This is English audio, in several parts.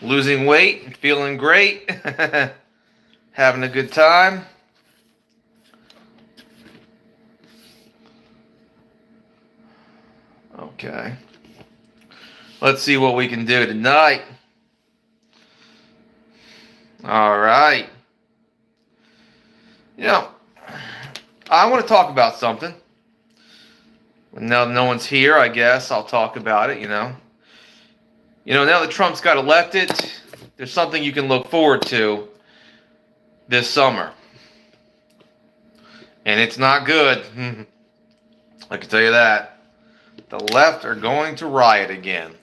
Losing weight, feeling great, having a good time. Okay. Let's see what we can do tonight. All right. You know, I want to talk about something. Now no one's here, I guess I'll talk about it, now that Trump's got elected, there's something you can look forward to this summer. And it's not good. I can tell you that. The left are going to riot again.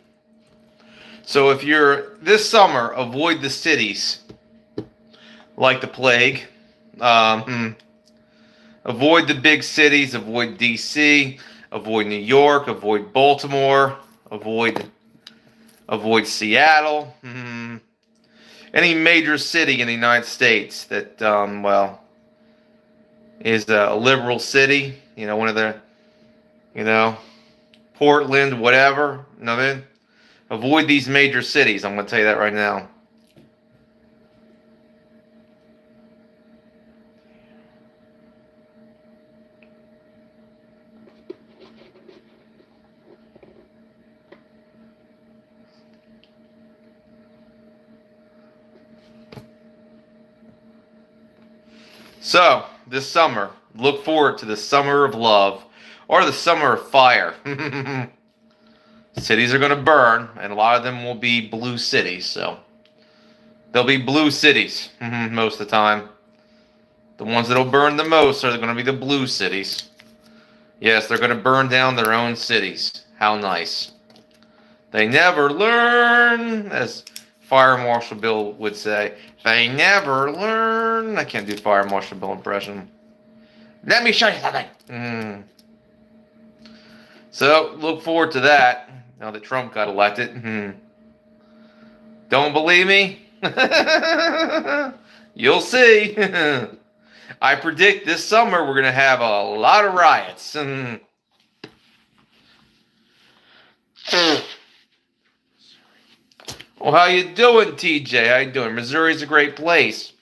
So if you're this summer, avoid the cities like the plague. Avoid the big cities. Avoid D.C. Avoid New York. Avoid Baltimore. Avoid Seattle. Any major city in the United States that, is a liberal city. One of the, Portland, whatever. You know what I mean? Avoid these major cities. I'm going to tell you that right now. So, this summer, look forward to the summer of love or the summer of fire. Cities are going to burn, and a lot of them will be blue cities, so they'll be blue cities most of the time. The ones that'll burn the most are going to be the blue cities. Yes, they're going to burn down their own cities. How nice. They never learn, as Fire Marshal Bill would say. They never learn. I can't do Fire Marshal Bill impression. Let me show you something. So, look forward to that. Now that Trump got elected. Don't believe me? You'll see. I predict this summer we're going to have a lot of riots. Well, how you doing, TJ? How you doing? Missouri's a great place.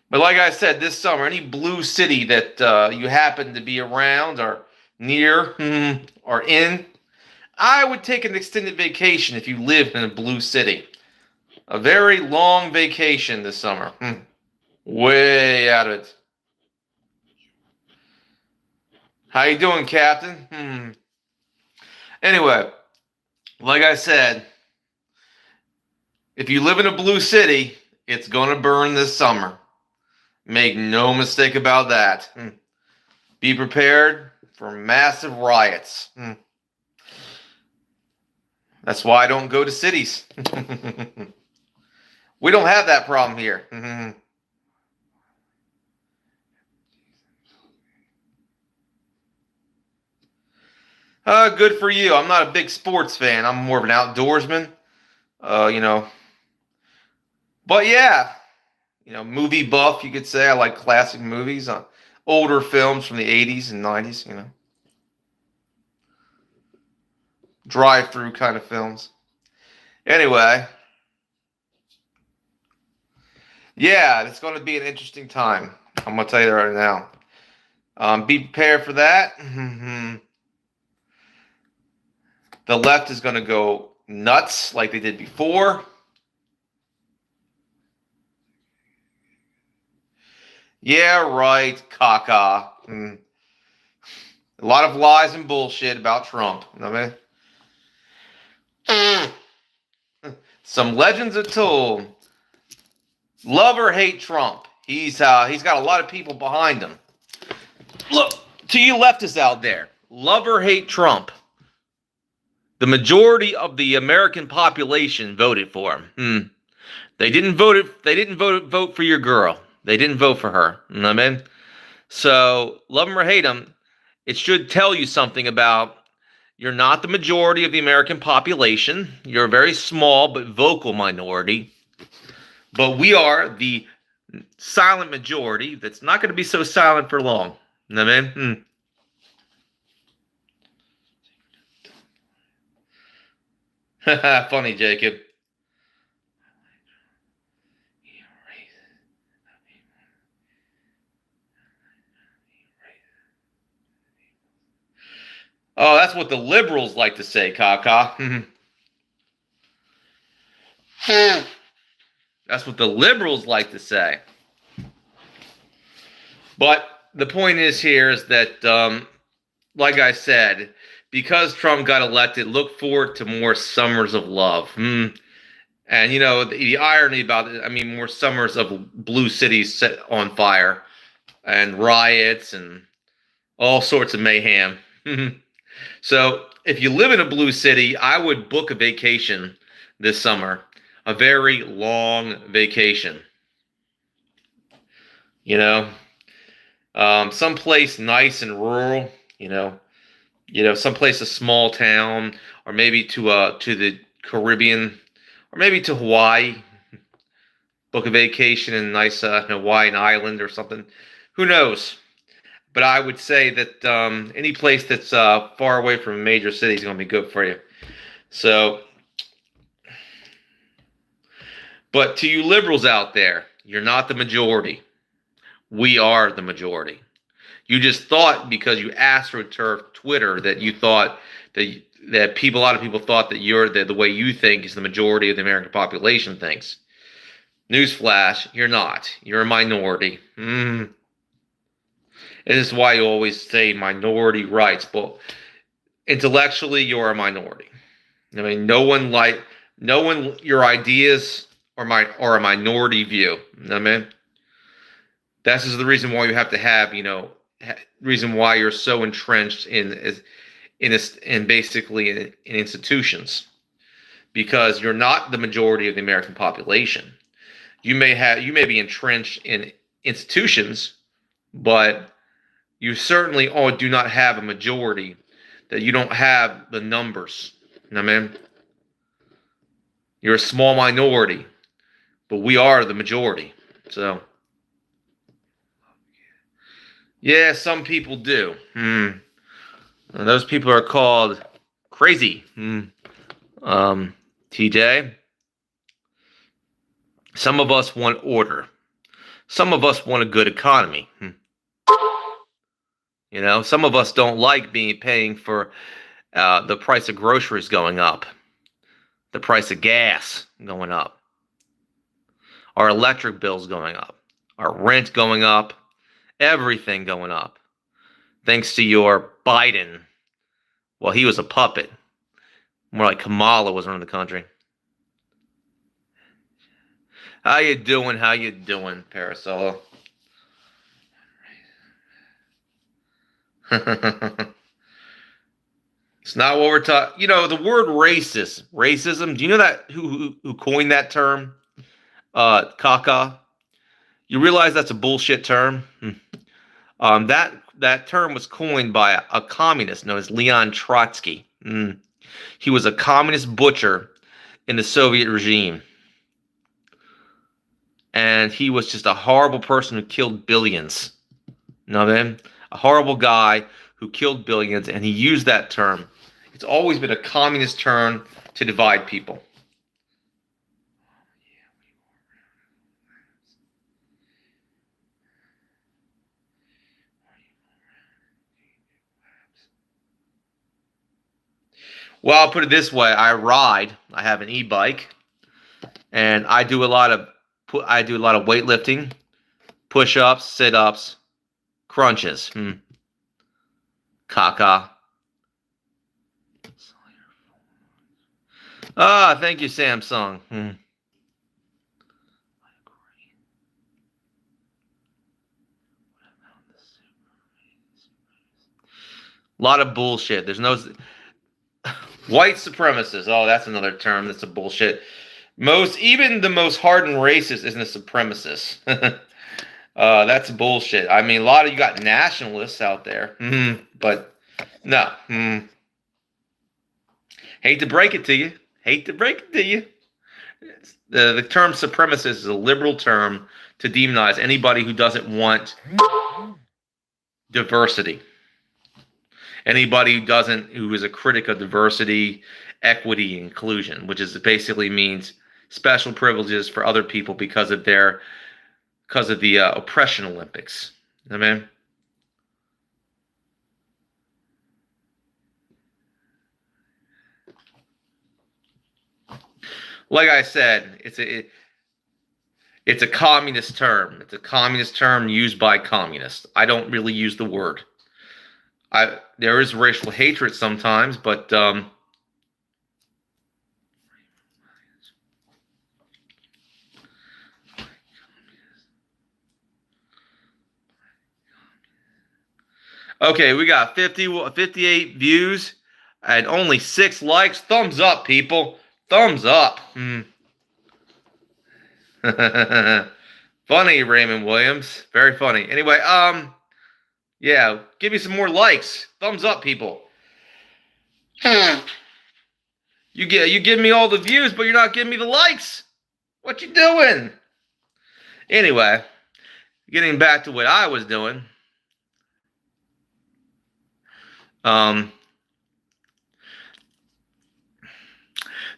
But like I said, this summer, any blue city that you happen to be around or near or in, I would take an extended vacation if you lived in a blue city. A very long vacation this summer. Way out of it. How you doing, Captain? Anyway, like I said, if you live in a blue city, it's going to burn this summer. Make no mistake about that. Be prepared for massive riots. That's why I don't go to cities. We don't have that problem here. Good for you. I'm not a big sports fan. I'm more of an outdoorsman. But yeah, movie buff, you could say. I like classic movies, older films from the 80s and 90s, drive-through kind of films. Anyway, yeah, it's going to be an interesting time. I'm going to tell you that right now. Be prepared for that. The left is going to go nuts like they did before. Yeah, right, caca. A lot of lies and bullshit about Trump. You know what I mean? Some legends are told. Love or hate Trump. He's got a lot of people behind him. Look, to you leftists out there, love or hate Trump. The majority of the American population voted for him. They didn't vote for your girl. They didn't vote for her. You know what I mean? So, love him or hate him, it should tell you something about you're not the majority of the American population. You're a very small but vocal minority. But we are the silent majority that's not going to be so silent for long. You know what I mean? Funny, Jacob. Oh, that's what the liberals like to say, Kaka. That's what the liberals like to say. But the point is here is that, like I said, because Trump got elected, look forward to more summers of love. And you know the irony about it. I mean, more summers of blue cities set on fire and riots and all sorts of mayhem. So if you live in a blue city, I would book a vacation this summer, a very long vacation. You know, someplace nice and rural. Someplace a small town, or maybe to the Caribbean, or maybe to Hawaii. Book a vacation in a nice Hawaiian island or something. Who knows? But I would say that any place that's far away from a major city is going to be good for you. So, but to you liberals out there, you're not the majority. We are the majority. You just thought because you astroturfed Twitter that you thought that a lot of people thought that you're the way you think is the majority of the American population thinks. Newsflash, you're not. You're a minority. This is why you always say minority rights, but intellectually you're a minority. I mean, your ideas are a minority view. I mean, this is the reason why you have to have, reason why you're so entrenched in basically in institutions, because you're not the majority of the American population. You may be entrenched in institutions, but you certainly do not have a majority. That you don't have the numbers. You know what I mean? You're a small minority, but we are the majority. So, yeah, some people do. And those people are called crazy. TJ. Some of us want order. Some of us want a good economy. Some of us don't like paying for the price of groceries going up, the price of gas going up, our electric bills going up, our rent going up, everything going up. Thanks to your Biden. Well, he was a puppet. More like Kamala was running the country. How you doing? How you doing, Parasola? It's not what we're talking. The word racism. Do you know that who coined that term? Kaka. You realize that's a bullshit term. That term was coined by a communist known as Leon Trotsky. He was a communist butcher in the Soviet regime. And he was just a horrible person who killed billions. You know what I mean? A horrible guy who killed billions, and he used that term. It's always been a communist term to divide people. Well, I'll put it this way: I have an e-bike, and I do a lot of weightlifting, push-ups, sit-ups, crunches. Caca. Thank you, Samsung. A lot of bullshit. There's no white supremacists. Oh, that's another term. That's a bullshit. Even the most hardened racist isn't a supremacist. That's bullshit. I mean, a lot of you got nationalists out there, but no. Hate to break it to you. The term supremacist is a liberal term to demonize anybody who doesn't want diversity. Anybody who is a critic of diversity, equity, and inclusion, which basically means special privileges for other people because of the oppression Olympics. I mean, Like I said, it's a communist term. It's a communist term used by communists. I don't really use the word. There is racial hatred sometimes, but okay, we got 58 views and only 6 likes. Thumbs up, people. Thumbs up. Funny, Raymond Williams. Very funny. Anyway, yeah, give me some more likes. Thumbs up, people. You give me all the views, but you're not giving me the likes. What you doing? Anyway, getting back to what I was doing.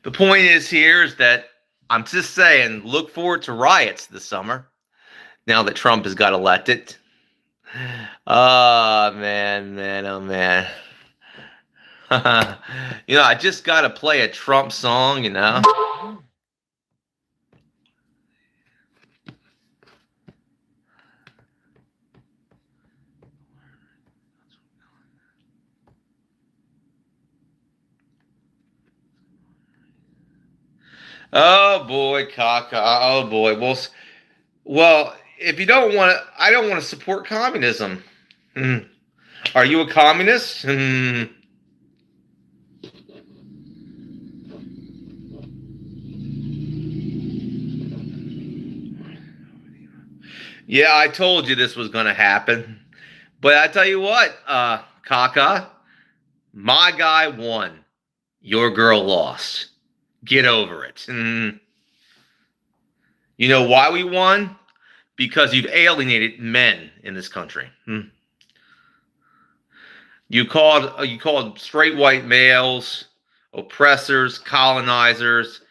The point is that I'm just saying, look forward to riots this summer. Now that Trump has got elected. Oh man, oh man. I just got to play a Trump song, Oh boy, Kaka. Oh boy. Well, if you don't want to, I don't want to support communism. Are you a communist? Yeah, I told you this was going to happen. But I tell you what, Kaka, my guy won. Your girl lost. Get over it. You know why we won? Because you've alienated men in this country. You called straight white males oppressors, colonizers,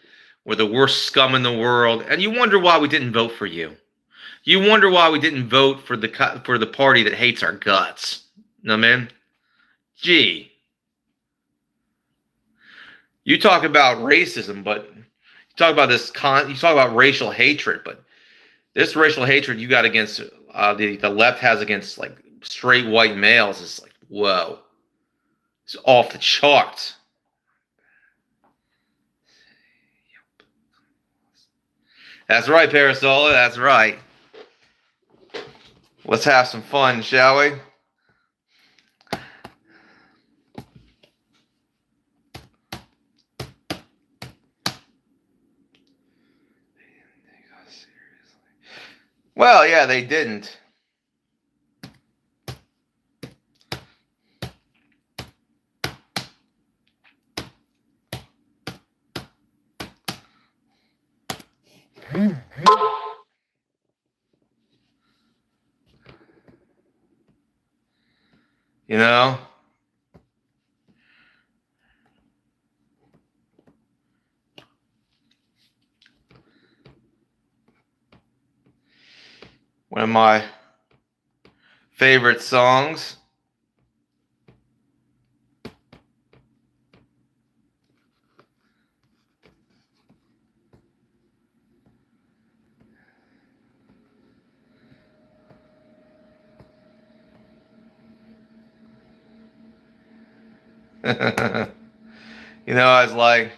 were the worst scum in the world, and you wonder why we didn't vote for you. You wonder why we didn't vote for the party that hates our guts. No, man. Gee. You talk about racism, but you talk about racial hatred, but this racial hatred you got against the left has against like straight white males is like, whoa. It's off the charts. That's right, Parasola, that's right. Let's have some fun, shall we? Well, yeah, they didn't. You know? One of my favorite songs. I was like,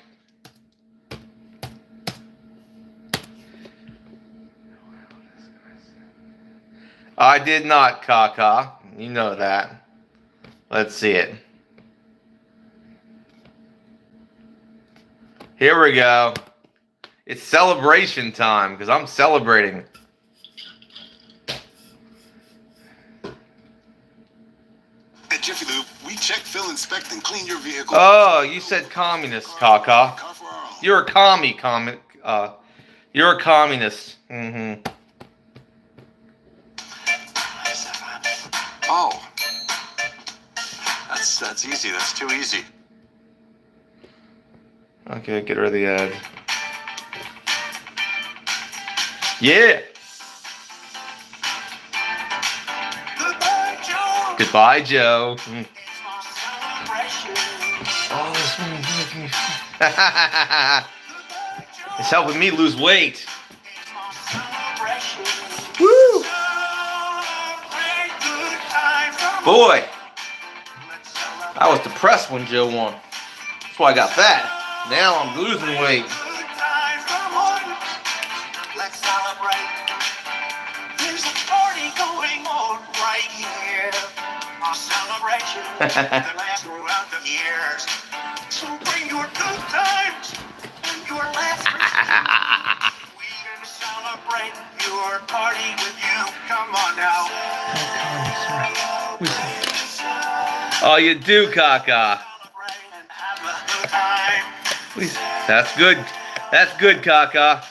I did not, Kaka. You know that. Let's see it. Here we go. It's celebration time because I'm celebrating. At Jiffy Lube, we check, fill, inspect, and clean your vehicle. Oh, you said communist, Kaka. You're a you're a communist. Oh. That's easy. That's too easy. Okay, get rid of the ad. Yeah. Goodbye, Joe. Oh, It's helping me lose weight. Woo! Boy, I was depressed when Joe won. That's why I got fat. Now I'm losing weight. Let's celebrate. There's a party going on right here. A celebration that lasts throughout the years. So bring your good times and your laughter. We can celebrate your party with you. Come on now. Oh, you do, Kaka. Celebrate and have a good time. That's good. That's good, Kaka.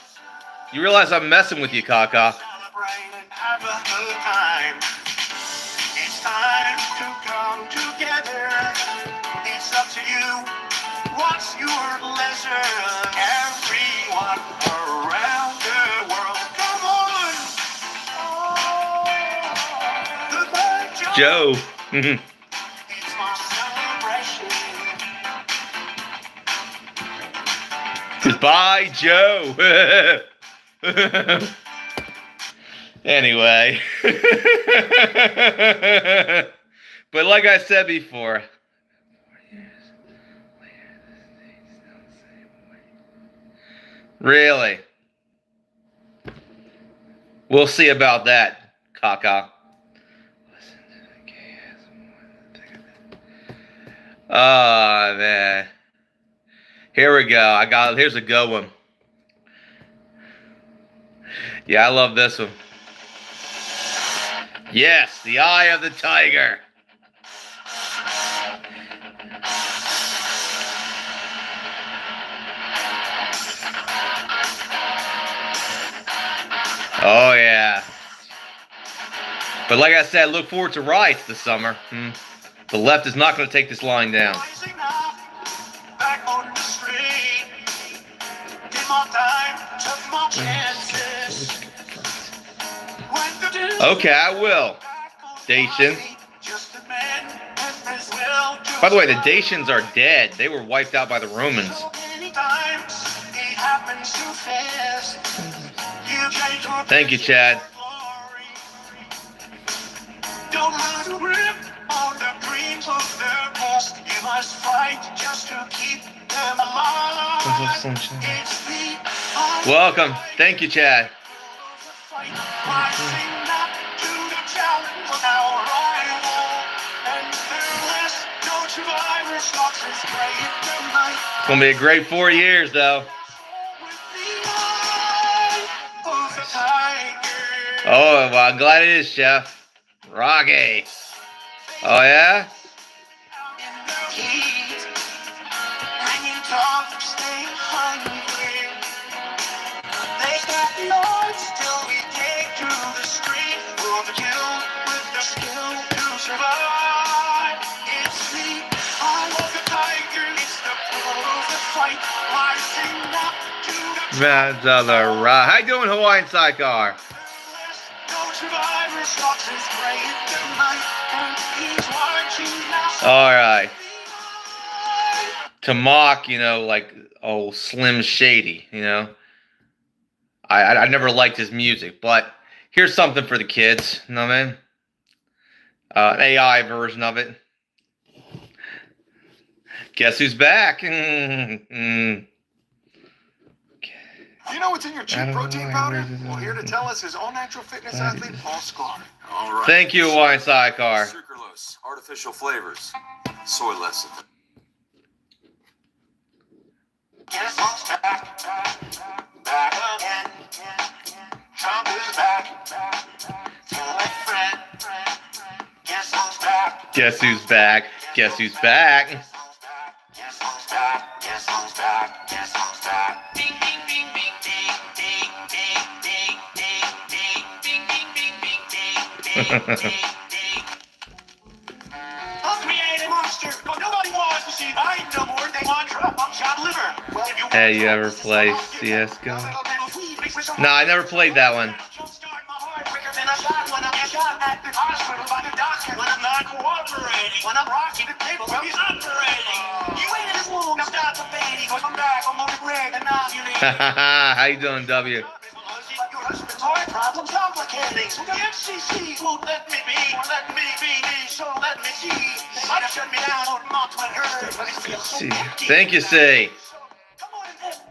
You realize I'm messing with you, Kaka. Celebrate and have a good time. It's time to come together. It's up to you. What's your leisure? Everyone around the world, come on. Goodbye, Joe. Joe. It's my celebration. Goodbye, Joe. Anyway. But like I said before. Really? We'll see about that, Kaka. Oh, man. Here we go. Here's a good one. Yeah, I love this one. Yes, the eye of the tiger. Oh, yeah. But like I said, look forward to riots this summer. The left is not going to take this lying down. Rising up, back on the street. Did my time, took my chances. Went to do Okay, I will. Dacian. just a man and his will to By the way, the Dacians are dead. They were wiped out by the Romans. so many times it happens too fast. You change your Thank you, Chad. glory. Don't lose a grip on the dreams of the past. You must fight just to keep them alive. It's the Welcome. Thank you, Chad. fight, rising up to the challenge of our rival. And fearless, no survivor stalks his prey in the night. It's going to be a great 4 years, though. With the eye of the tiger. Oh, well, I'm glad it is, Chef. Rocky. Oh, yeah? In the heat, hanging tough, staying hungry. They got the odds till we take to the street. For the kill with the skill to survive. It's the eye of the tiger. It's the pull of the fight. Rising up to the Man's on the right. How you doing, Hawaiian Sidecar? no survivor stalks his prey in the night. And he's watching now. All right. To mock, like, oh, Slim Shady, I never liked his music, but here's something for the kids, you know what I mean? An AI version of it. Guess who's back? You know what's in your cheap protein powder? Well, here to tell us is all-natural fitness athlete Paul Sklar. All right. Thank you, Hawaiian Sidecar. Sucralose, artificial flavors, soy lecithin. Guess who's back? Back again. Trump is back. Tell a friend. Guess who's back? Guess who's back? Guess who's back? Guess who's back? Guess who's back? Guess who's back? Ding ding ding ding ding ding ding ding ding ding ding ding ding ding ding ding. I'll create a monster, but nobody wants to see I no more. They want Trump on shot liver. Well, if you Hey, you ever play CSGO? No, I never played that one. shot when I get shot at the hospital by the doctor. When I'm not cooperating. When I'm rocking the table while he's operating. You ain't in this room, now stop the baby. Cause I'm back, I'm on the grid, and now you need. How you doing, W? Your husband's heart problems complicating. So the FCC won't let me be, or let me be me, so let me see. They might have shut me down on month when heard, but it feels so empty. Thank you, say.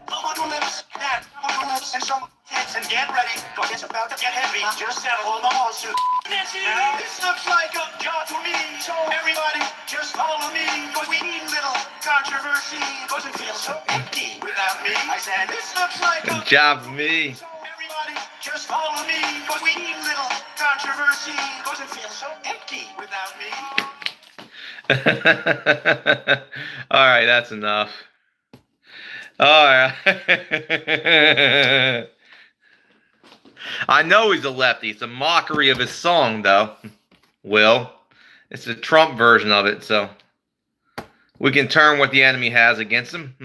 Come on your lips, that, on your lips, and some hits, and get ready, cause it's about to get heavy. Just settle on the lawsuit. Nancy, this looks like a job for me, so everybody just follow me, cause we need a little controversy, cause it feels so empty without me. I said, this looks like a Good job for me. everybody just follow me, cause we need a little controversy, cause it feels so empty without me. All right, that's enough. All right. I know he's a lefty. It's a mockery of his song, though. Will. It's the Trump version of it, so we can turn what the enemy has against him.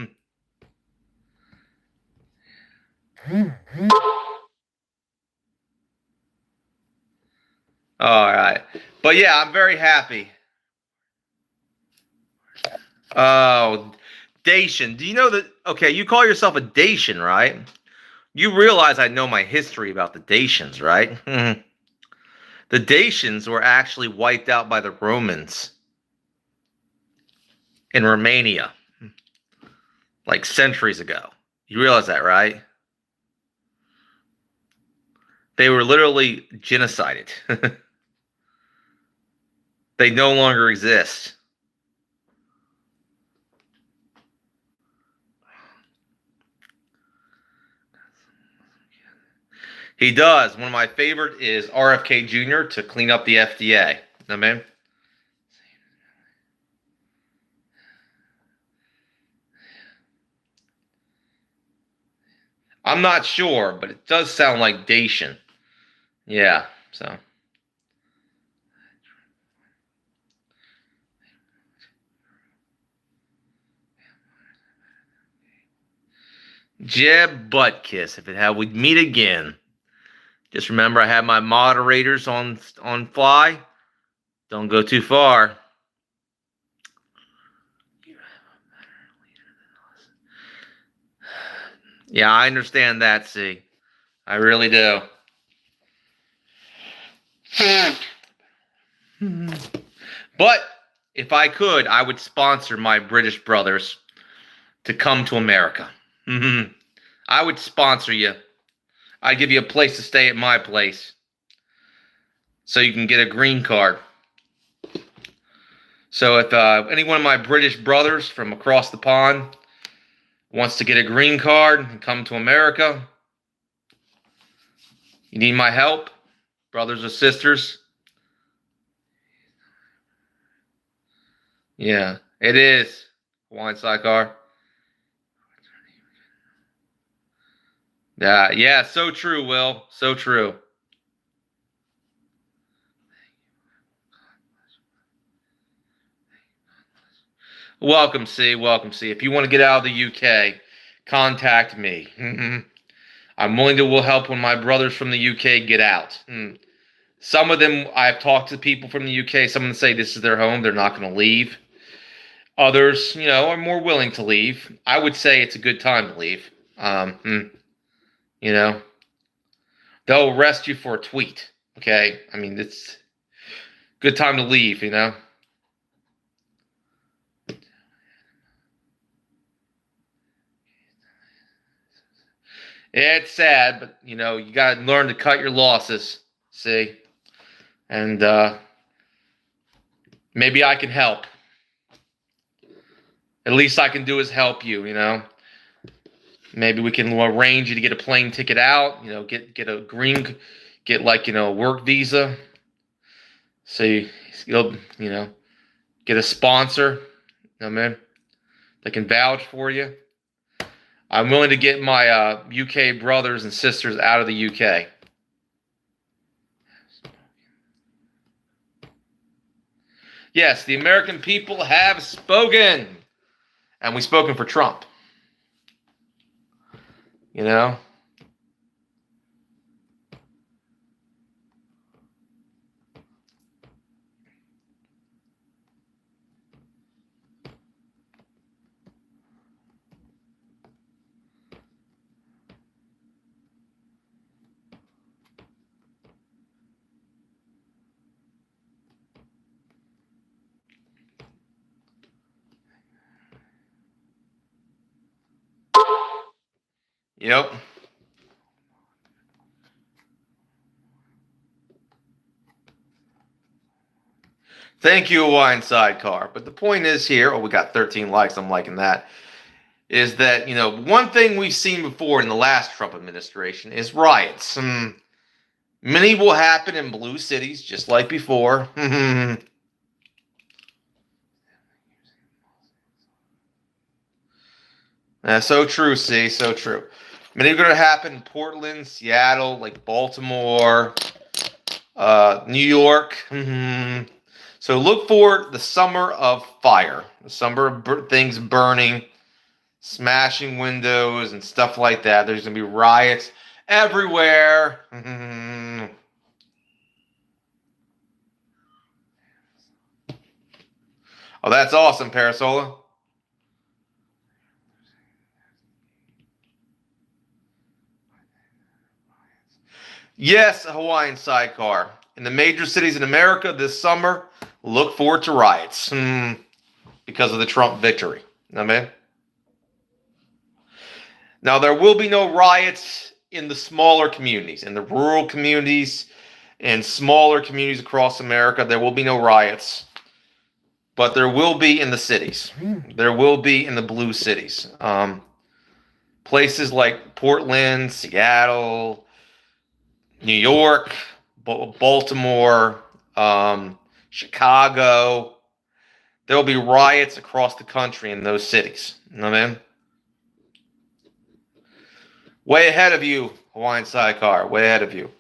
All right. But yeah, I'm very happy. Oh, Dacian. Do you know that? Okay, you call yourself a Dacian, right? You realize I know my history about the Dacians, right? The Dacians were actually wiped out by the Romans in Romania, like centuries ago. You realize that, right? They were literally genocided. They no longer exist. He does. One of my favorite is RFK Jr. to clean up the FDA. I mean, I'm not sure, but it does sound like Dacian. Yeah, so. Jeb butt kiss. If it had, we'd meet again. Just remember, I have my moderators on fly. Don't go too far. Yeah, I understand that, see. I really do. But if I could, I would sponsor my British brothers to come to America. I would sponsor you. I'd give you a place to stay at my place so you can get a green card. So if any one of my British brothers from across the pond wants to get a green card and come to America, you need my help, brothers or sisters? Yeah, it is. Hawaiian sidecar. Yeah, so true, Will. So true. Welcome, C. Welcome, C. If you want to get out of the UK, contact me. I'm willing to will help when my brothers from the UK get out. Some of them, I've talked to people from the UK. Some of them say this is their home. They're not going to leave. Others, are more willing to leave. I would say it's a good time to leave. They'll arrest you for a tweet. Okay? I mean, it's a good time to leave, It's sad, but, you got to learn to cut your losses, see? And maybe I can help. At least I can do is help you, Maybe we can arrange you to get a plane ticket out, get a a work visa. So you'll, get a sponsor, man, that can vouch for you. I'm willing to get my UK brothers and sisters out of the UK. Yes, the American people have spoken. And we've spoken for Trump. Yep. Thank you, Hawaiian Sidecar. But the point is here, oh, we got 13 likes. I'm liking that. Is that, one thing we've seen before in the last Trump administration is riots. Many will happen in blue cities, just like before. So true, see, so true. Many are going to happen in Portland, Seattle, like Baltimore, New York. So look for the summer of fire, the summer of things burning, smashing windows and stuff like that. There's going to be riots everywhere. Oh, that's awesome, Parasola. Yes, a Hawaiian Sidecar. In the major cities in America this summer, look forward to riots because of the Trump victory. Amen. Now, there will be no riots in the smaller communities, in the rural communities, and smaller communities across America. There will be no riots, but there will be in the cities. There will be in the blue cities. Places like Portland, Seattle, New York, Baltimore, Chicago. There will be riots across the country in those cities. Amen. Way ahead of you, Hawaiian Sidecar. Way ahead of you.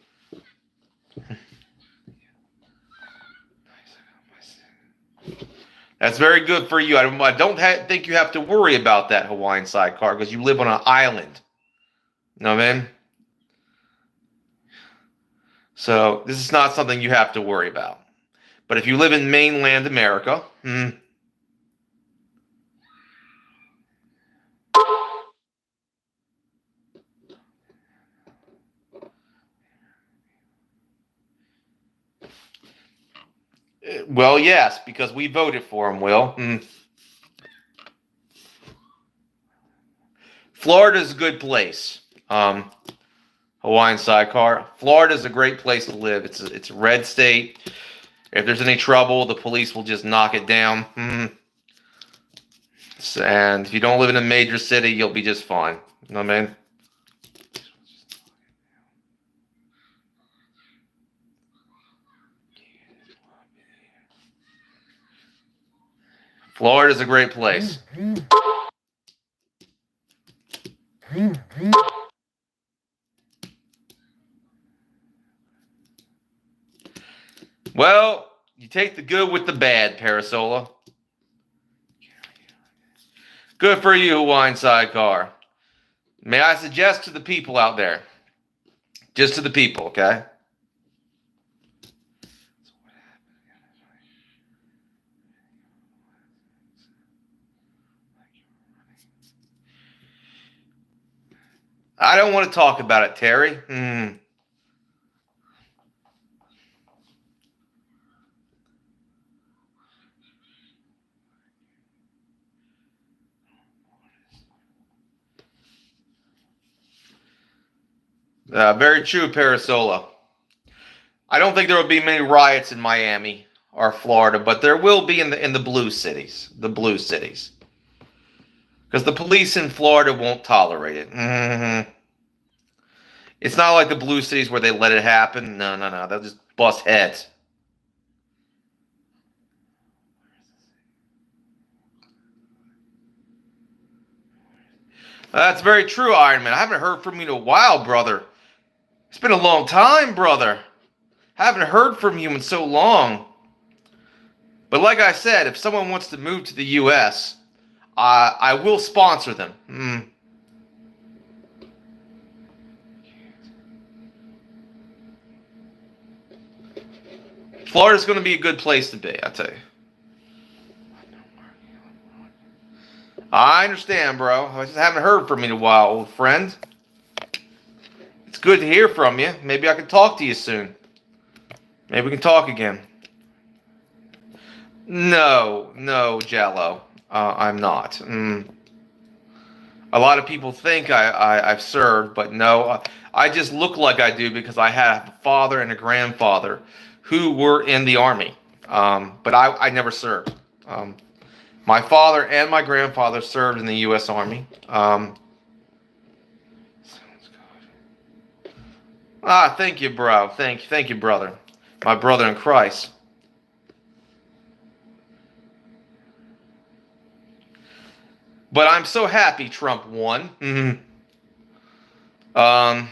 That's very good for you. I don't think you have to worry about that, Hawaiian Sidecar, because you live on an island. Amen. So this is not something you have to worry about. But if you live in mainland America, well, yes, because we voted for him, Will. Florida's a good place. Hawaiian Sidecar. Florida's a great place to live. It's a red state. If there's any trouble, the police will just knock it down. And if you don't live in a major city, you'll be just fine. You know what I mean? Florida's a great place. Well, you take the good with the bad, Parasola. Good for you, Hawaiian Sidecar. May I suggest to the people out there, just to the people, okay? I don't want to talk about it, Terry. Very true, Parasola. I don't think there will be many riots in Miami or Florida, but there will be in the blue cities. The blue cities. Because the police in Florida won't tolerate it. It's not like the blue cities where they let it happen. No. They'll just bust heads. That's very true, Iron Man. I haven't heard from you in a while, brother. It's been a long time, brother. Haven't heard from you in so long. But like I said, if someone wants to move to the U.S., I will sponsor them. Florida's going to be a good place to be, I tell you. I understand, bro. I just haven't heard from you in a while, old friend. It's good to hear from you. Maybe I can talk to you soon. Maybe we can talk again. No, Jello. I'm not. A lot of people think I've served, but no, I just look like I do because I have a father and a grandfather who were in the Army. But I never served. My father and my grandfather served in the U.S. Army. Thank you, bro. Thank you, brother. My brother in Christ. But I'm so happy Trump won. Um,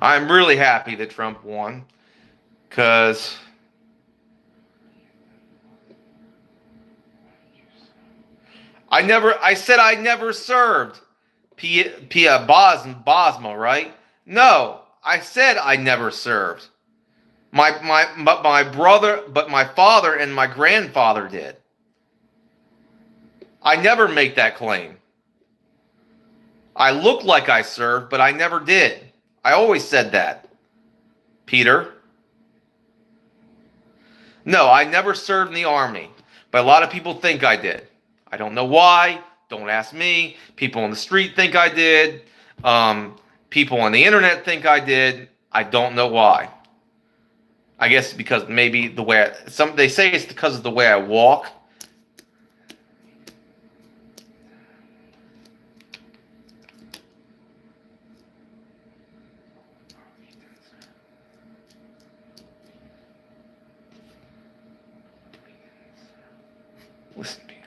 I'm really happy that Trump won because I said I never served Bosma, right? No, I said I never served. My brother, but my father and my grandfather did. I never make that claim. I look like I served, but I never did. I always said that. Peter. No, I never served in the Army, but a lot of people think I did. I don't know why. Don't ask me. People on the street think I did. People on the internet think I did. I don't know why. I guess because maybe the way they say it's because of the way I walk. Listen, Peter.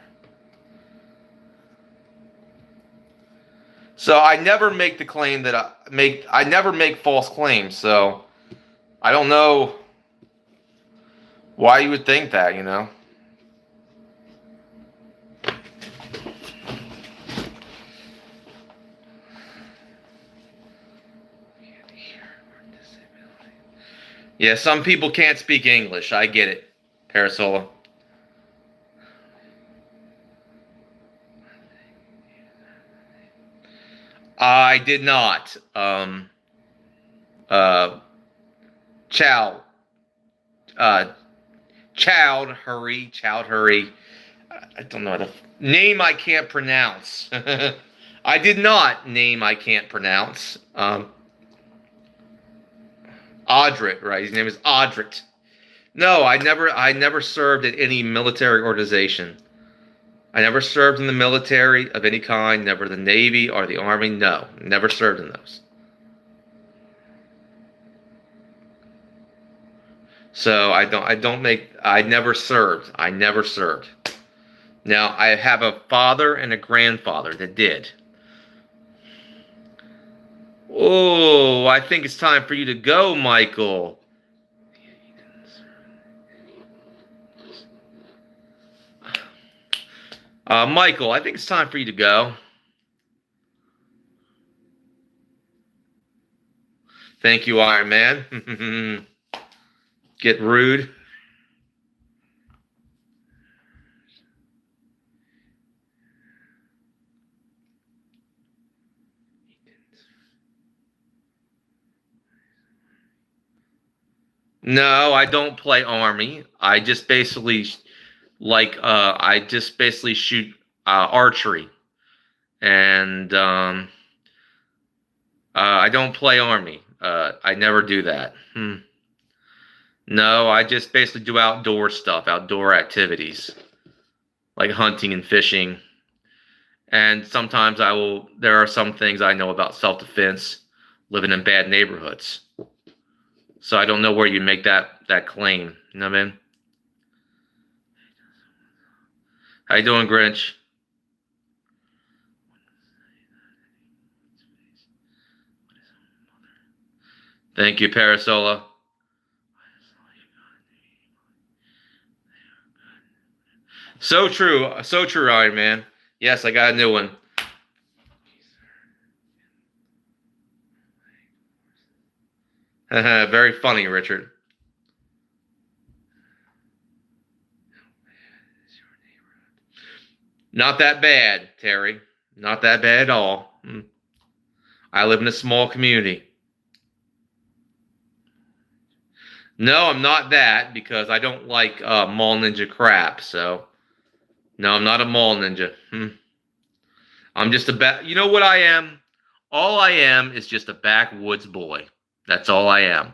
So I never make the claim that I never make false claims. So I don't know why you would think that, you know. Yeah, some people can't speak English. I get it, Parasola. I did not. Chow. Chowd Hurry. I don't know the name I can't pronounce. I did not name I can't pronounce. Audrit, right? His name is Audrit. No, I never served at any military organization. I never served in the military of any kind, never the Navy or the Army. No, never served in those. So I never served. I never served. Now, I have a father and a grandfather that did. Oh, I think it's time for you to go, Michael. Michael, I think it's time for you to go. Thank you, Iron Man. Get rude. No, I don't play Army. I just basically shoot archery, and I don't play Army. I never do that. No, I just basically do outdoor stuff, outdoor activities, like hunting and fishing. And sometimes there are some things I know about self-defense, living in bad neighborhoods. So I don't know where you make that claim. You know what I mean? How you doing, Grinch? Thank you, Parasola. So true, Iron Man. Yes, I got a new one. Very funny, Richard. Not that bad, Terry. Not that bad at all. I live in a small community. No, I'm not that because I don't like mall ninja crap. So no, I'm not a mall ninja. I'm just you know what I am? All I am is just a backwoods boy. That's all I am.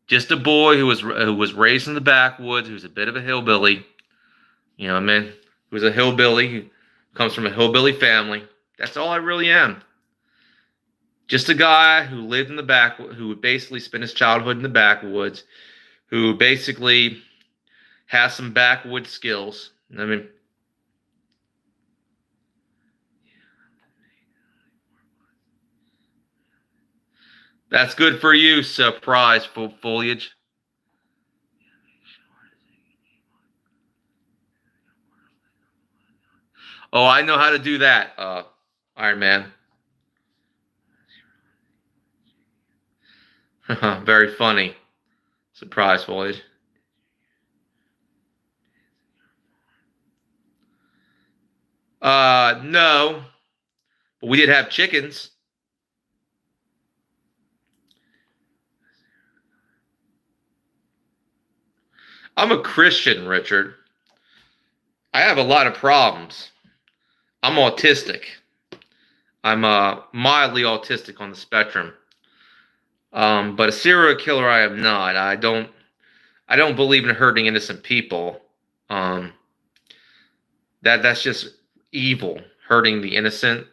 Just a boy who was raised in the backwoods, who's a bit of a hillbilly. You know what I mean? Who's a hillbilly, who comes from a hillbilly family. That's all I really am. Just a guy who lived in the who would basically spend his childhood in the backwoods, who basically has some backwoods skills. I mean, that's good for you, surprise foliage. Oh, I know how to do that, Iron Man. Very funny. Surprise foliage. No, but we did have chickens. I'm a Christian, Richard. I have a lot of problems. I'm autistic. I'm mildly autistic on the spectrum. But a serial killer, I am not. I don't believe in hurting innocent people. That's just evil. Hurting the innocent,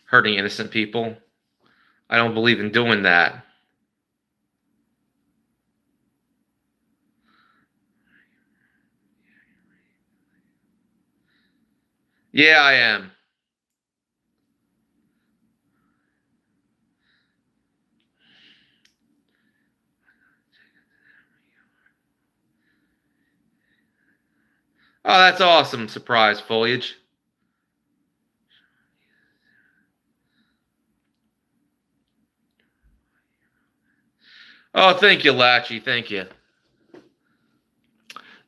hurting innocent people. I don't believe in doing that. Yeah, I am. Oh, that's awesome. Surprise foliage. Oh, thank you, Latchy. Thank you.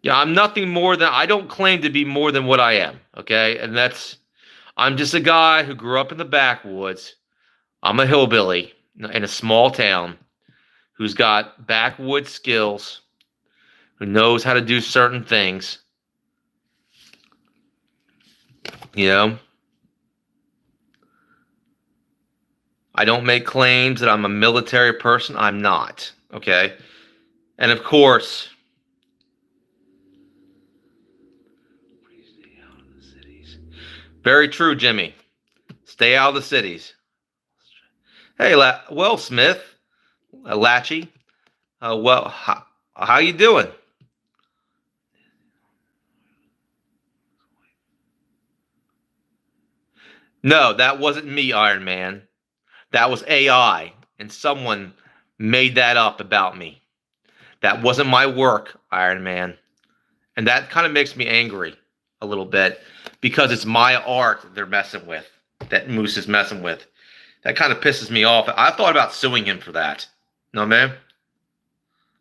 Yeah, I'm nothing more than, I don't claim to be more than what I am. Okay. And I'm just a guy who grew up in the backwoods. I'm a hillbilly in a small town who's got backwoods skills, who knows how to do certain things. You know, I don't make claims that I'm a military person. I'm not. Okay. And of course, very true, Jimmy. Stay out of the cities. Hey, well, Smith, Latchy, well, how you doing? No, that wasn't me, Iron Man. That was AI, and someone made that up about me. That wasn't my work, Iron Man. And that kind of makes me angry a little bit because it's my art they're messing with, that Moose is messing with. That kind of pisses me off. I thought about suing him for that. No, man.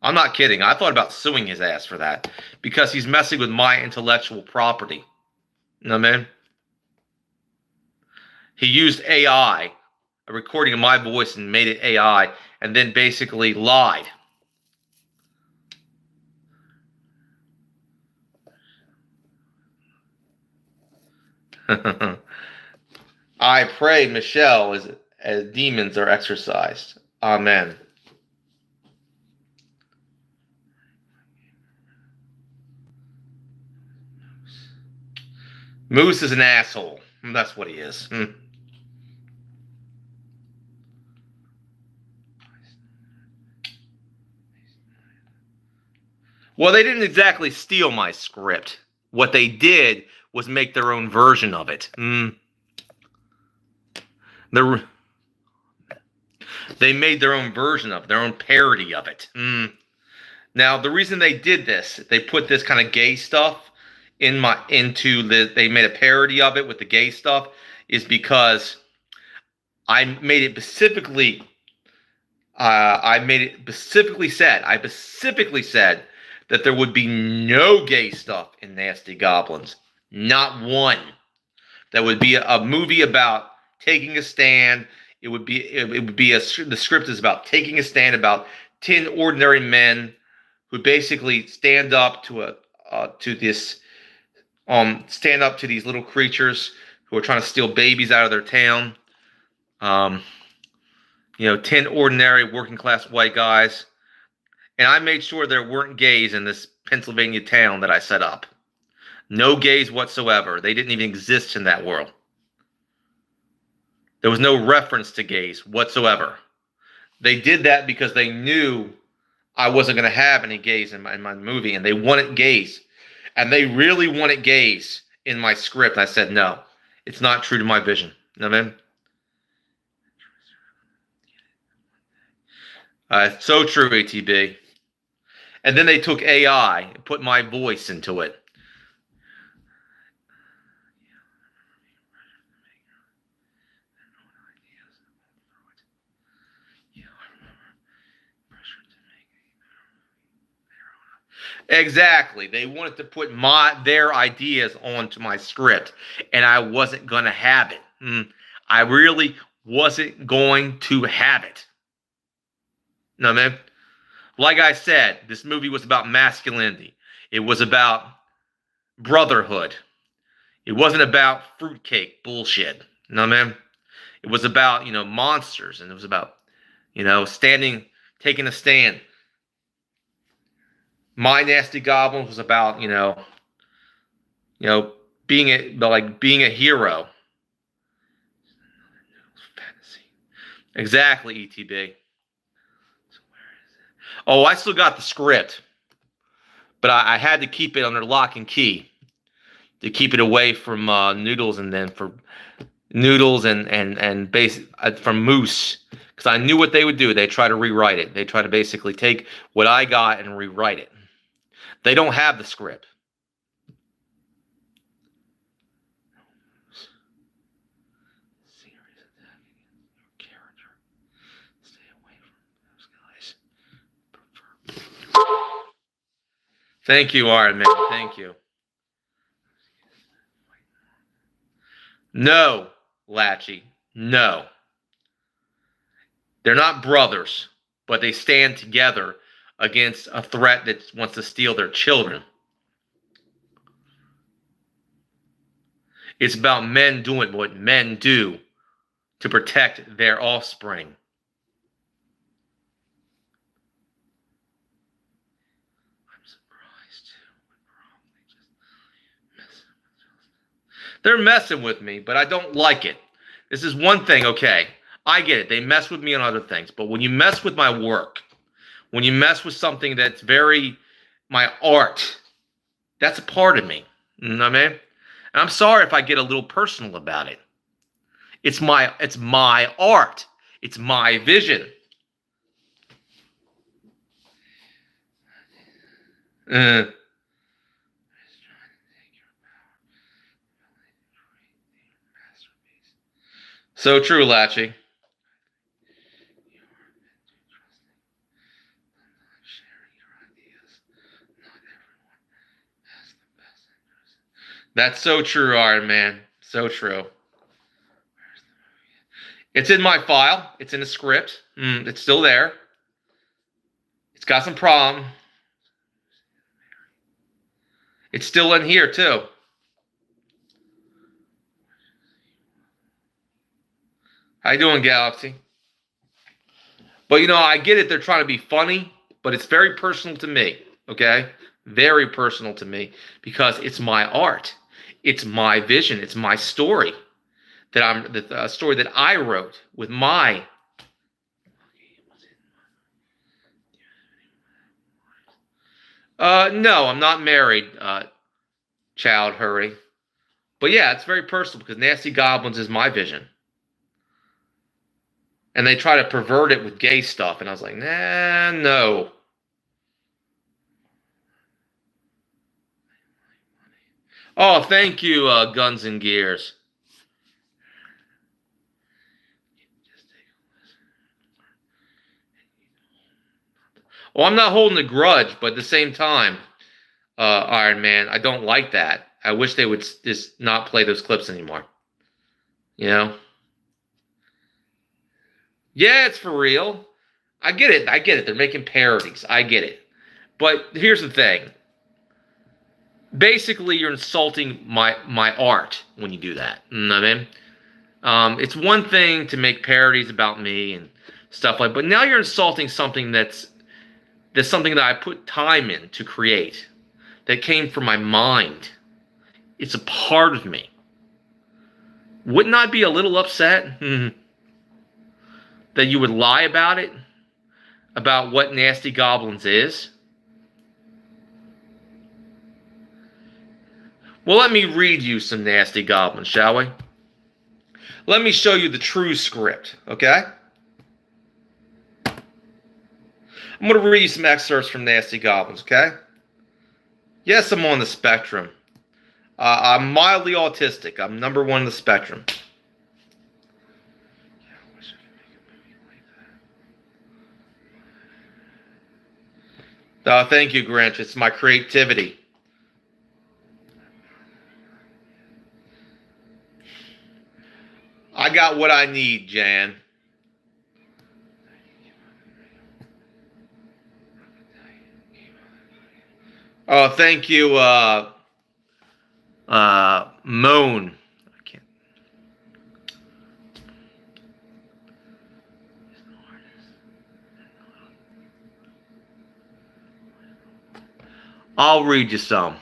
I'm not kidding. I thought about suing his ass for that because he's messing with my intellectual property. No, man. He used AI, a recording of my voice, and made it AI, and then basically lied. I pray, Michelle, as demons are exorcised. Amen. Moose is an asshole. That's what he is. Well, they didn't exactly steal my script. What they did was make their own version of it. They made their own version of it, their own parody of it. Now, the reason they did this, they put this kind of gay stuff they made a parody of it with the gay stuff, is because I made it specifically. I specifically said that there would be no gay stuff in Nasty Goblins. Not one. That would be a movie about taking a stand. The script is about taking a stand about 10 ordinary men who basically stand up to these little creatures who are trying to steal babies out of their town. 10 ordinary working class white guys. And I made sure there weren't gays in this Pennsylvania town that I set up. No gays whatsoever. They didn't even exist in that world. There was no reference to gays whatsoever. They did that because they knew I wasn't going to have any gays in my movie, and they wanted gays. And they really wanted gays in my script. I said, no, it's not true to my vision. You know what I mean? So true, ATB. And then they took AI and put my voice into it. Exactly. They wanted to put their ideas onto my script, and I wasn't going to have it. I really wasn't going to have it. No, man. Like I said, this movie was about masculinity. It was about brotherhood. It wasn't about fruitcake bullshit. You know what I mean? It was about, monsters, and it was about, taking a stand. My Nasty Goblins was about, being a hero. Exactly, ETB. Oh, I still got the script, but I had to keep it under lock and key to keep it away from Noodles, and then for Noodles and from Moose, because I knew what they would do. They try to rewrite it. They try to basically take what I got and rewrite it. They don't have the script. Thank you, Iron Man. Thank you. No, Latchy. No. They're not brothers, but they stand together against a threat that wants to steal their children. It's about men doing what men do to protect their offspring. They're messing with me, but I don't like it. This is one thing, okay. I get it. They mess with me on other things. But when you mess with my work, when you mess with something that's my art, that's a part of me. You know what I mean? And I'm sorry if I get a little personal about it. It's my art. It's my vision. So true, Latchy. That's so true, Iron Man. So true. It's in my file. It's in the script. It's still there. It's got some problem. It's still in here, too. How you doing, Galaxy? But, I get it. They're trying to be funny, but it's very personal to me, okay? Very personal to me, because it's my art. It's my vision. It's my story the story that I wrote with my. No, I'm not married, Child Hurry. But yeah, it's very personal because Nasty Goblins is my vision. And they try to pervert it with gay stuff. And I was like, nah, no. Oh, thank you, Guns and Gears. Well, I'm not holding a grudge, but at the same time, Iron Man, I don't like that. I wish they would just not play those clips anymore. Yeah, it's for real. I get it. They're making parodies. I get it. But here's the thing. Basically, you're insulting my art when you do that. You know what I mean? It's one thing to make parodies about me and stuff like, but now you're insulting something that's something that I put time in to create, that came from my mind. It's a part of me. Wouldn't I be a little upset that you would lie about it, about what Nasty Goblins is? Well, let me read you some Nasty Goblins, shall we? Let me show you the true script, okay? I'm going to read you some excerpts from Nasty Goblins, okay? Yes, I'm on the spectrum. I'm mildly autistic. I'm number 1 on the spectrum. Thank you, Grinch. It's my creativity. I got what I need, Jan. Oh, thank you, Moan. I can't. I'll read you some.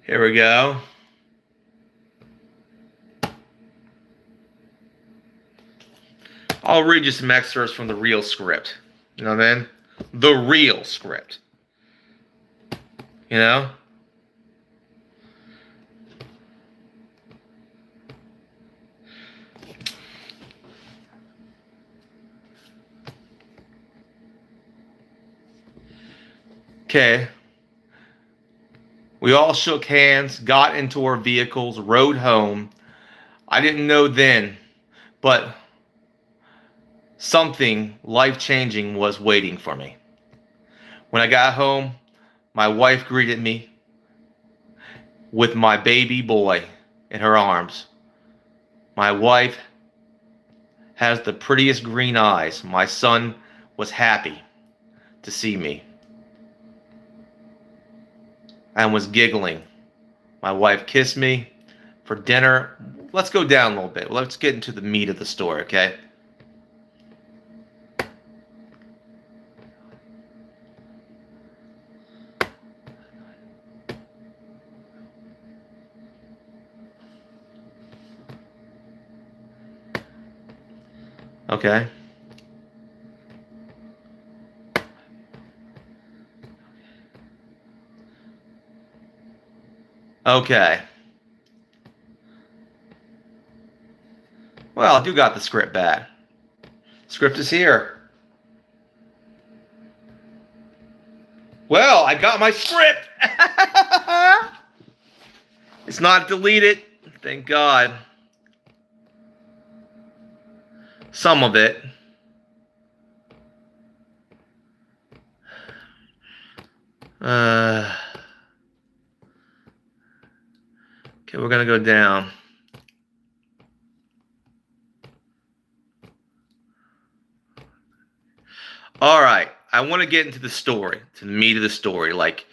Here we go. I'll read you some excerpts from the real script. You know what I mean? The real script. You know? Okay. We all shook hands, got into our vehicles, rode home. I didn't know then, but something life-changing was waiting for me. When I got home, my wife greeted me with my baby boy in her arms. My wife has the prettiest green eyes. My son was happy to see me and was giggling. My wife kissed me for dinner. Let's go down a little bit. Let's get into the meat of the story, okay? Okay. Okay. Well, I do got the script back. Script is here. Well, I got my script. It's not deleted. Thank God. Some of it. Okay, we're going to go down. All right. I want to get into the story, to the meat of the story, like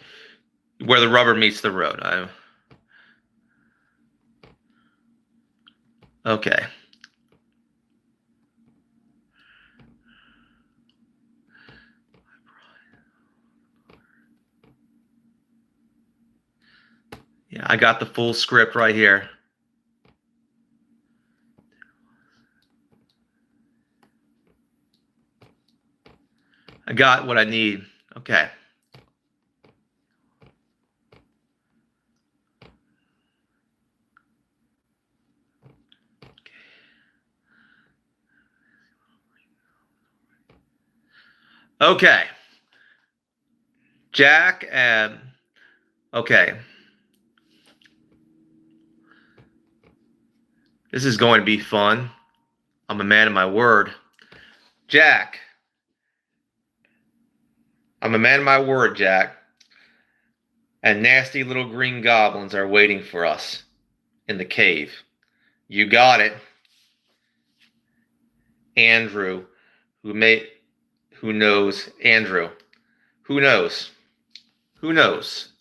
where the rubber meets the road. Okay. Yeah, I got the full script right here. I got what I need. Okay. Okay. Jack and... Okay. This is going to be fun. I'm a man of my word. Jack. I'm a man of my word, Jack. And nasty little green goblins are waiting for us in the cave. You got it. Andrew, who knows? Andrew. Who knows? Who knows?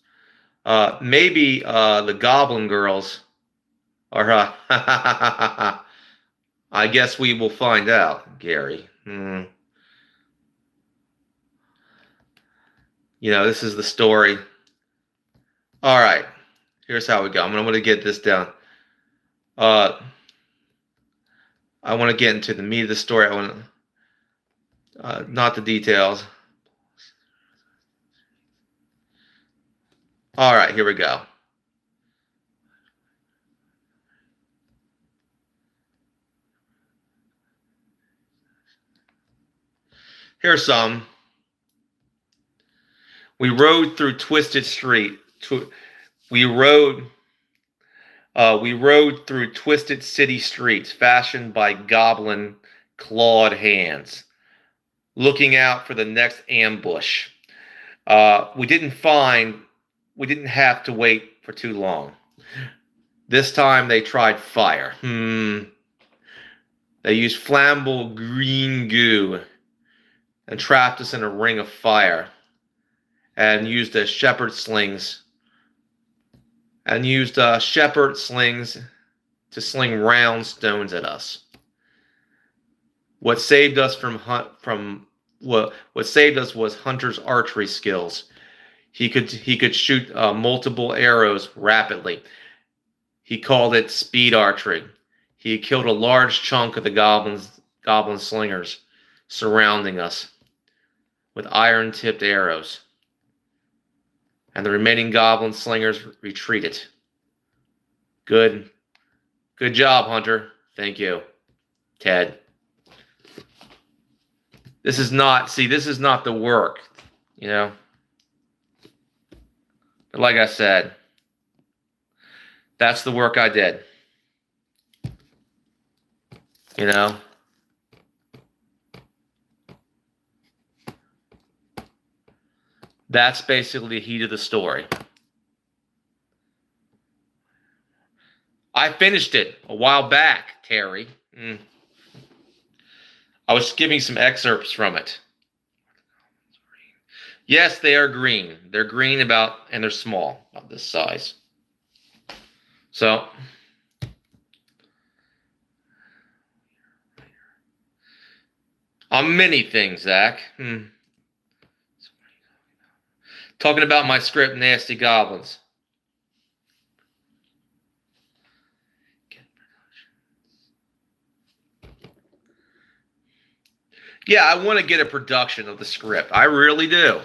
Maybe the goblin girls are... I guess we will find out, Gary. You know, this is the story. All right. Here's how we go. I'm going to get this down. I want to get into the meat of the story. I want to, not the details. All right, here we go. Here's some. We rode through Twisted Street. We rode through twisted city streets fashioned by goblin clawed hands, looking out for the next ambush. We didn't have to wait for too long. This time they tried fire. They used flammable green goo and trapped us in a ring of fire, and used shepherd slings to sling round stones at us. What saved us was Hunter's archery skills. He could shoot multiple arrows rapidly. He called it speed archery. He killed a large chunk of the goblin slingers surrounding us with iron-tipped arrows, and the remaining goblin slingers retreated. Good job, Hunter. Thank you, Ted. This is not the work, you know. But like I said, that's the work I did. You know. That's basically the heat of the story. I finished it a while back, Terry. I was giving some excerpts from it. Yes, they are green. They're green and they're small, about this size. So, on many things, Zach. Talking about my script, Nasty Goblins. Yeah, I want to get a production of the script. I really do.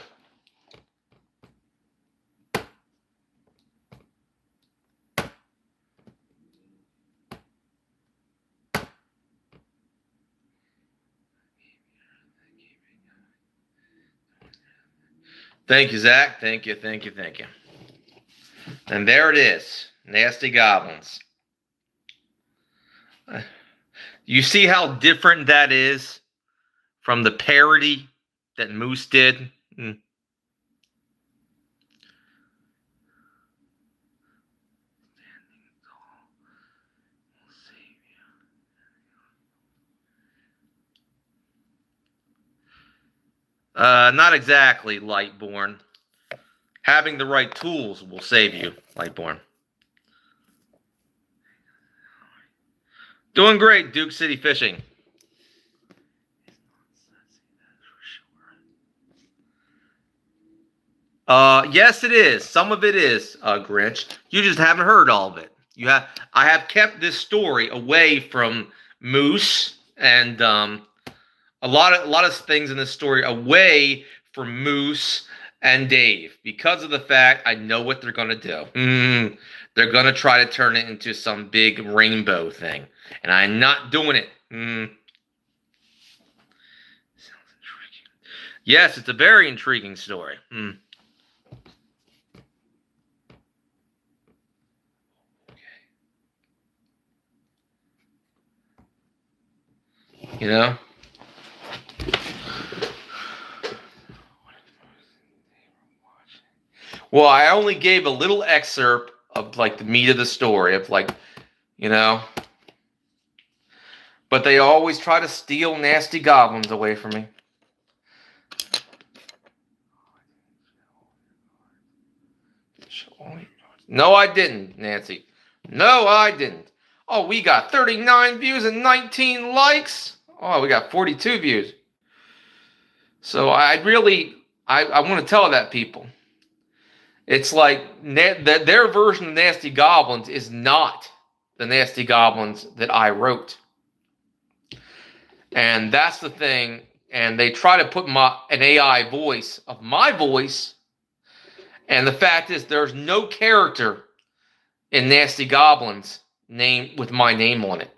Thank you, Zach. Thank you. And there it is. Nasty Goblins. You see how different that is from the parody that Moose did? Not exactly, Lightborn. Having the right tools will save you, Lightborn. Doing great, Duke City Fishing. Yes, it is. Some of it is, Grinch. You just haven't heard all of it. I have kept this story away from Moose and a lot of things in this story away from Moose and Dave because of the fact I know what they're gonna do. They're gonna try to turn it into some big rainbow thing, and I'm not doing it. Yes, it's a very intriguing story. You know? Well, I only gave a little excerpt of like the meat of the story of like, you know, but they always try to steal nasty goblins away from me. No, I didn't, Nancy. No, I didn't. Oh, we got 39 views and 19 likes. Oh, we got 42 views. So I want to tell that people. It's like their version of Nasty Goblins is not the Nasty Goblins that I wrote. And that's the thing. And they try to put an AI voice of my voice. And the fact is, there's no character in Nasty Goblins name with my name on it.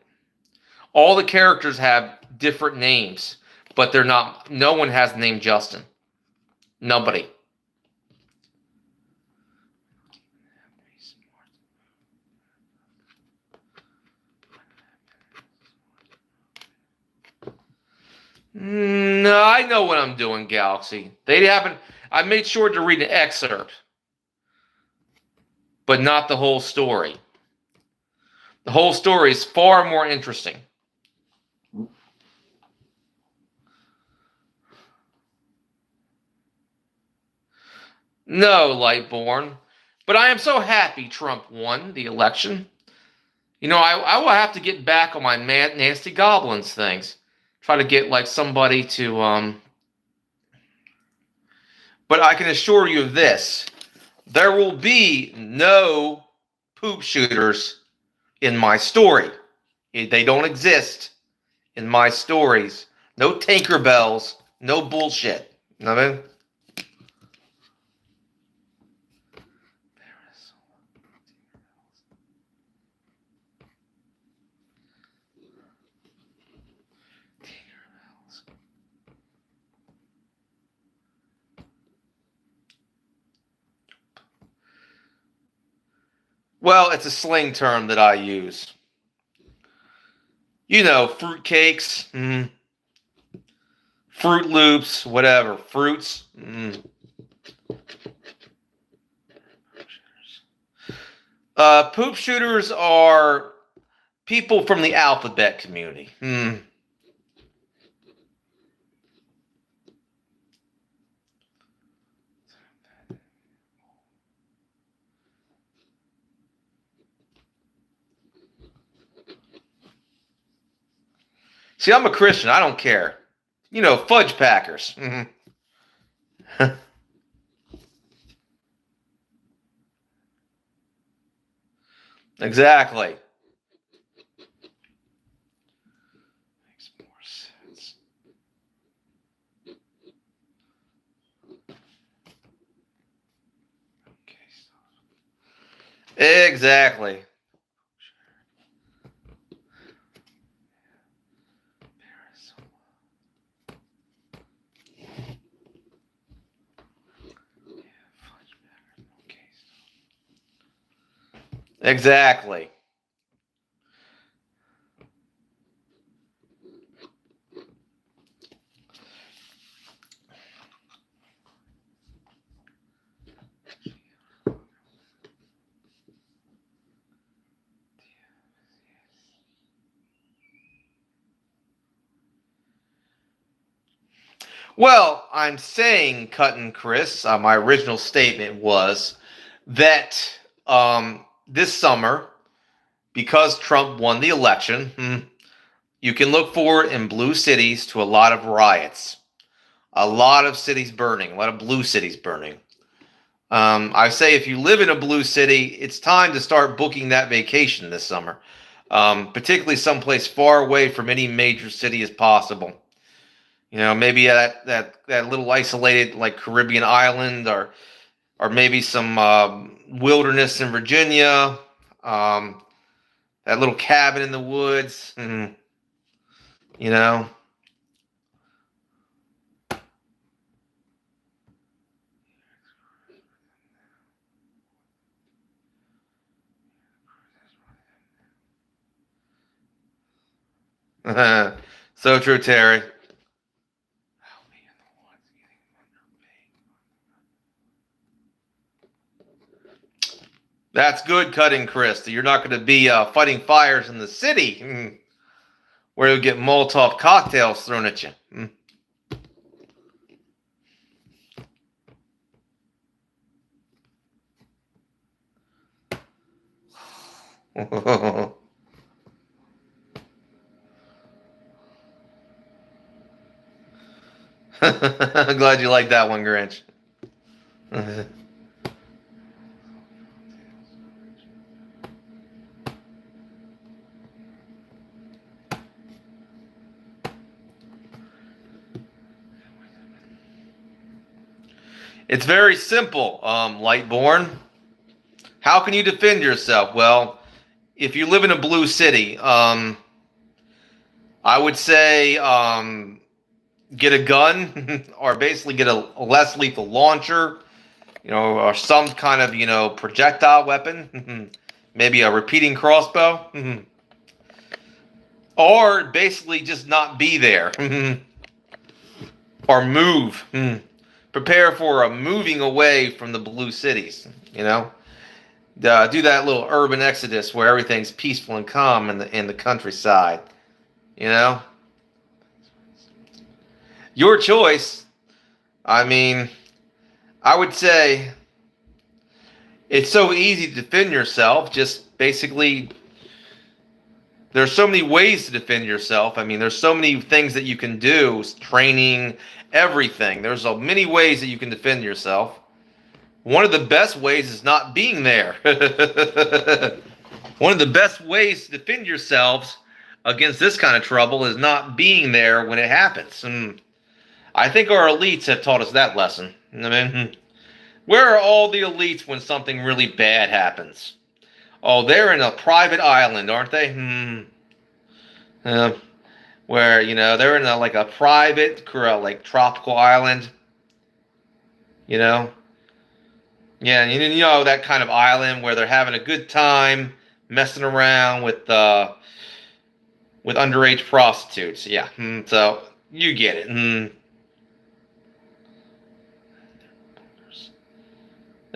All the characters have different names, but they're not. No one has the name Justin. Nobody. No, I know what I'm doing, Galaxy. They haven't. I made sure to read an excerpt, but not the whole story. The whole story is far more interesting. No, Lightborn. But I am so happy Trump won the election. You know, I will have to get back on my Nasty Goblins things. Try to get like somebody to but I can assure you of this. There will be no poop shooters in my story. They don't exist in my stories. No Tinkerbells, no bullshit. You know what I mean? Well, it's a slang term that I use. You know, fruitcakes, Fruit Loops, whatever, fruits. Poop shooters are people from the alphabet community. See, I'm a Christian. I don't care. You know, fudge packers. Exactly. Makes more sense. Exactly. Exactly. Well, I'm saying, Cuttin' Chris, my original statement was that this summer, because Trump won the election, you can look forward in blue cities to a lot of riots, a lot of cities burning, a lot of blue cities burning. I say if you live in a blue city, it's time to start booking that vacation this summer, particularly someplace far away from any major city as possible. You know, maybe that little isolated like Caribbean island, or maybe some wilderness in Virginia, that little cabin in the woods. You know, So true, Terry. That's good cutting, Chris. You're not going to be fighting fires in the city where you'll get Molotov cocktails thrown at you. I'm glad you like that one, Grinch. It's very simple, Lightborn. How can you defend yourself? Well, if you live in a blue city, I would say get a gun or basically get a less lethal launcher, or some kind of, projectile weapon, maybe a repeating crossbow, or basically just not be there or move. Prepare for a moving away from the blue cities, do that little urban exodus where everything's peaceful and calm in the countryside, Your choice. I mean, I would say it's so easy to defend yourself. Just basically, there's so many ways to defend yourself. I mean, there's so many things that you can do, training, everything. There's so many ways that you can defend yourself. One of the best ways is not being there. One of the best ways to defend yourselves against this kind of trouble is not being there when it happens. And I think our elites have taught us that lesson. I mean, where are all the elites when something really bad happens? Oh, they're in a private island, aren't they? Where, they're in a private, tropical island. Yeah, that kind of island where they're having a good time messing around with underage prostitutes. Yeah, so you get it.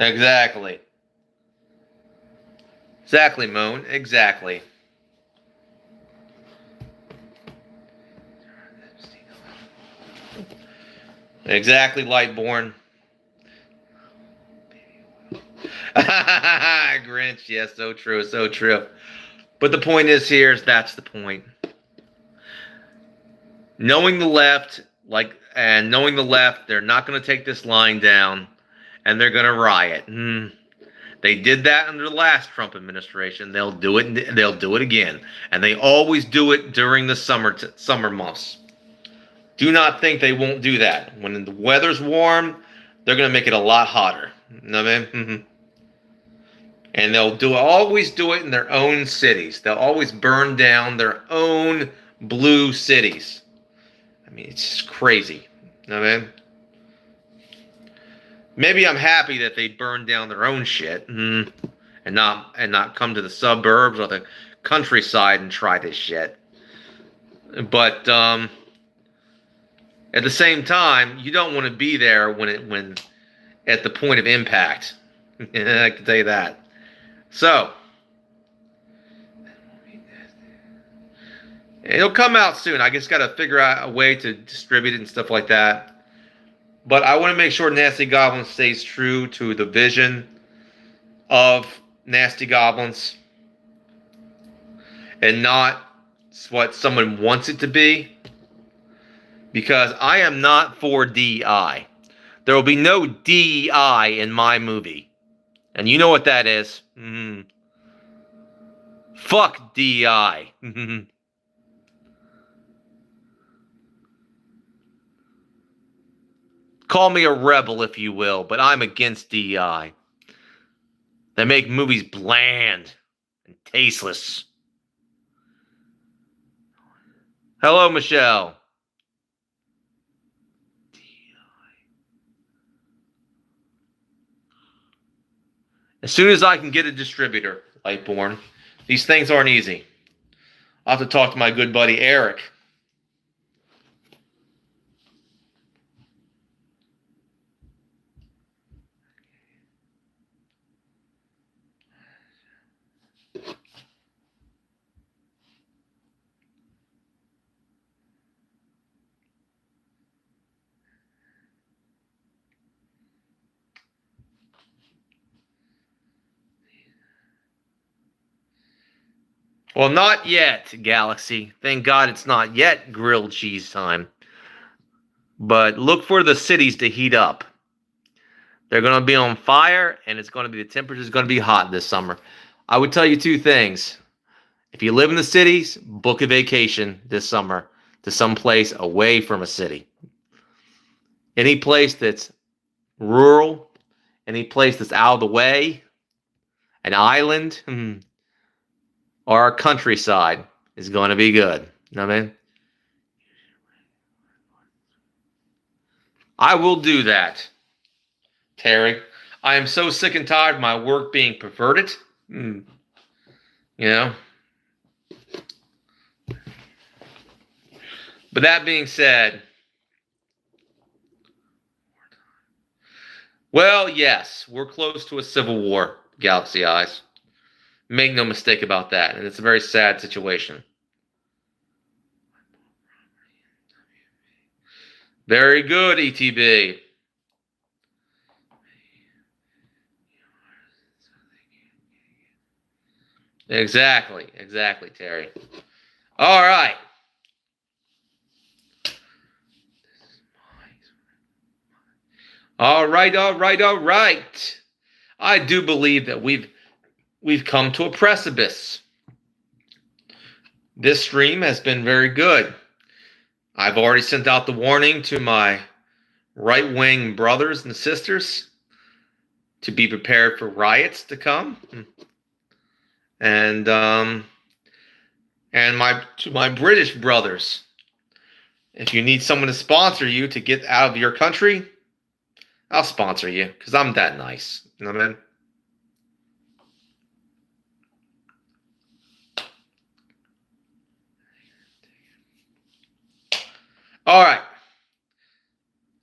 Exactly. Exactly, Moon. Exactly. Exactly, Lightborn. Grinch, yes, so true, so true. But the point is that's the point. Knowing the left, they're not going to take this line down, and they're going to riot. They did that under the last Trump administration. They'll do it. They'll do it again, and they always do it during the summer months. Do not think they won't do that. When the weather's warm, they're going to make it a lot hotter. You know what I mean? And they'll always do it in their own cities. They'll always burn down their own blue cities. I mean, it's just crazy. You know what I mean? Maybe I'm happy that they burned down their own shit and not come to the suburbs or the countryside and try this shit. But at the same time, you don't want to be there when at the point of impact. I can tell you that. So it'll come out soon. I just got to figure out a way to distribute it and stuff like that. But I want to make sure Nasty Goblin stays true to the vision of Nasty Goblins and not what someone wants it to be. Because I am not for DEI. There will be no DEI in my movie. And you know what that is. Fuck DEI. Call me a rebel if you will, but I'm against DEI. They make movies bland and tasteless. Hello, Michelle. As soon as I can get a distributor, Lightborn, these things aren't easy. I'll have to talk to my good buddy Eric. Well, not yet, Galaxy. Thank God it's not yet grilled cheese time. But look for the cities to heat up. They're going to be on fire, and it's going to be the temperature is going to be hot this summer. I would tell you two things. If you live in the cities, book a vacation this summer to some place away from a city. Any place that's rural, any place that's out of the way, an island, or a countryside is going to be good. You know what I mean? I will do that, Terry. I am so sick and tired of my work being perverted. You know? But that being said, well, yes, we're close to a civil war, Galaxy Eyes. Make no mistake about that. And it's a very sad situation. Very good, ETB. Exactly, Terry. All right. All right. I do believe that we've come to a precipice. This stream has been very good. I've already sent out the warning to my right-wing brothers and sisters to be prepared for riots to come. And to my British brothers, if you need someone to sponsor you to get out of your country, I'll sponsor you because I'm that nice. You know what I mean? All right.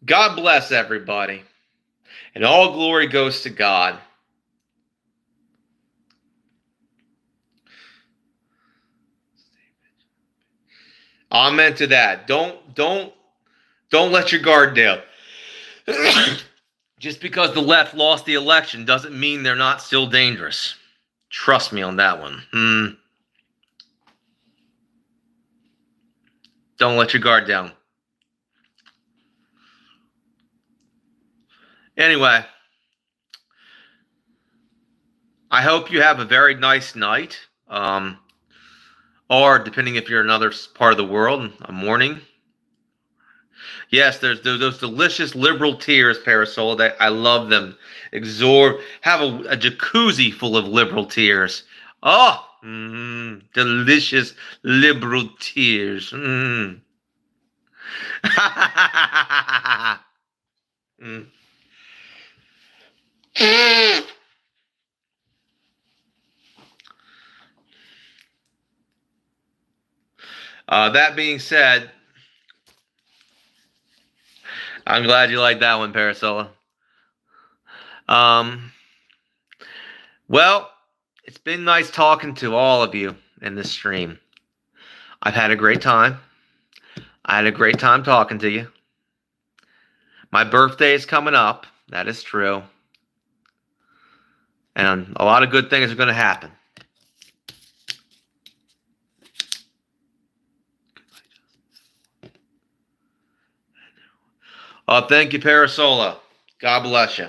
God bless everybody. And all glory goes to God. Amen to that. Don't let your guard down. Just because the left lost the election doesn't mean they're not still dangerous. Trust me on that one. Don't let your guard down. Anyway, I hope you have a very nice night. Or depending if you're in another part of the world, a morning. Yes, there's those delicious liberal tears, Parasola. That I love them. Have a jacuzzi full of liberal tears. Oh, delicious liberal tears. That being said, I'm glad you like that one, Parasola. Well, it's been nice talking to all of you in this stream. I've had a great time. I had a great time talking to you. My birthday is coming up. That is true. And a lot of good things are going to happen. Thank you, Parasola. God bless you.